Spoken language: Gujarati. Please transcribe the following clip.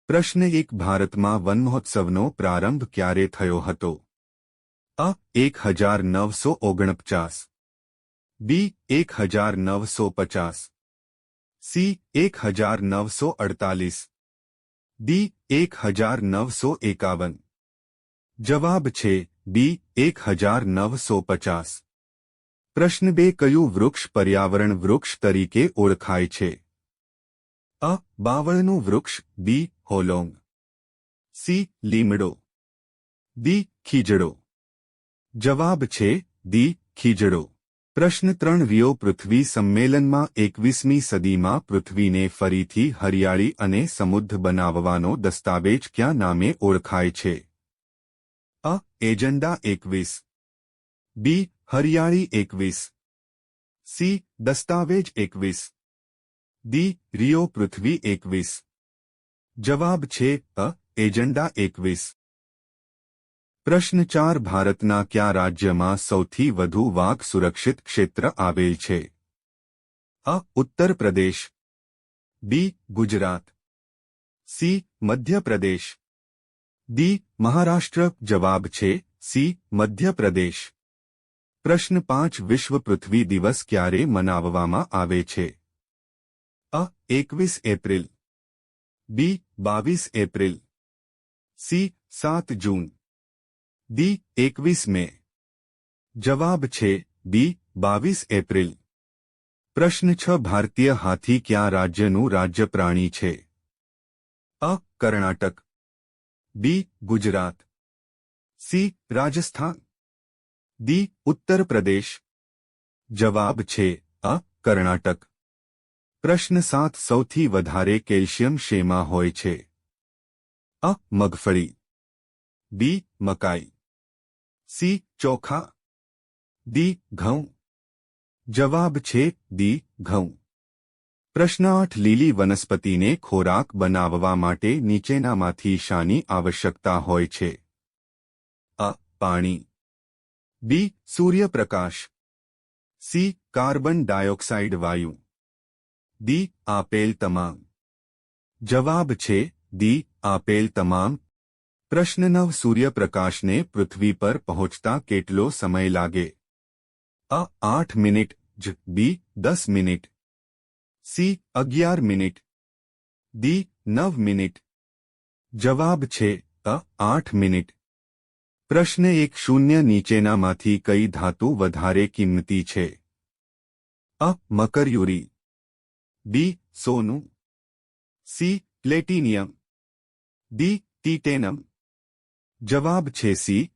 પ્રશ્ન 1 ભારતમાં વન મહોત્સવનો પ્રારંભ ક્યારે થયો હતો? અ 1949, બી 1950, સી 1948, ડી 1951. જવાબ છે બી 1950. પ્રશ્ન 2 કયું વૃક્ષ પર્યાવરણ વૃક્ષ તરીકે ઓળખાય છે? અ બાવળનું વૃક્ષ, બી હોલોંગ, સી લીમડો, ડી ખીજડો. જવાબ છે ડી ખીજડો. પ્રશ્ન 3 રિયો પૃથ્વી સંમેલનમાં 21મી સદીમાં પૃથ્વીને ફરીથી હરિયાળી અને સમૃદ્ધ બનાવવાનો દસ્તાવેજ ક્યાં નામે ઓળખાય છે? અ એજન્ડા 21, બી હરિયાળી 21, સી દસ્તાવેજ 21, ડી રિયો પૃથ્વી 21. જવાબ છે અ એજન્ડા 21. પ્રશ્ન 4 ભારતના કયા રાજ્યમાં સૌથી વધુ વાઘ સુરક્ષિત ક્ષેત્ર આવેલ છે? અ ઉત્તર પ્રદેશ, બી ગુજરાત, સી મધ્ય પ્રદેશ, ડી મહારાષ્ટ્ર. જવાબ છે સી મધ્ય પ્રદેશ. પ્રશ્ન 5 વિશ્વ પૃથ્વી દિવસ ક્યારે મનાવવામાં આવે છે? અ 21 એપ્રિલ, બી 22 એપ્રિલ, સી 7 જૂન, ડી 21 મે. જવાબ છે બી 22 એપ્રિલ. પ્રશ્ન 6 ભારતીય હાથી કયા રાજ્યનું રાજ્ય પ્રાણી છે? અ કર્ણાટક, બી ગુજરાત, સી રાજસ્થાન, ડી ઉત્તર પ્રદેશ. જવાબ છે અ કર્ણાટક. પ્રશ્ન 7 સૌથી વધારે કેલ્શિયમ શેમાં હોય છે? અ મગફળી, બી મકાઈ, સી ચોખા, ડી ઘઉં. જવાબ છે ડી ઘઉં. પ્રશ્ન 8 લીલી વનસ્પતિને ખોરાક બનાવવા માટે નીચેનામાંથી શાની આવશ્યકતા હોય છે? અ પાણી, બી સૂર્યપ્રકાશ, સી કાર્બન ડાયોક્સાઇડ વાયુ, ડી આપેલ તમામ. જવાબ છે ડી આપેલ તમામ. પ્રશ્ન 9 સૂર્યપ્રકાશને પૃથ્વી પર પહોંચતા કેટલો સમય લાગે? અ 8 મિનિટ જ, બી 10 minute, C 11 minute, D 9 minute. જવાબ છે અ 8 મિનિટ. પ્રશ્ન 1 શૂન્ય નીચેનામાંથી કઈ ધાતુ વધારે કિંમતી છે? અ મર્ક્યુરી, બી સોનું, સી પ્લેટિનિયમ, ડી ટાઇટેનિયમ. જવાબ છે સી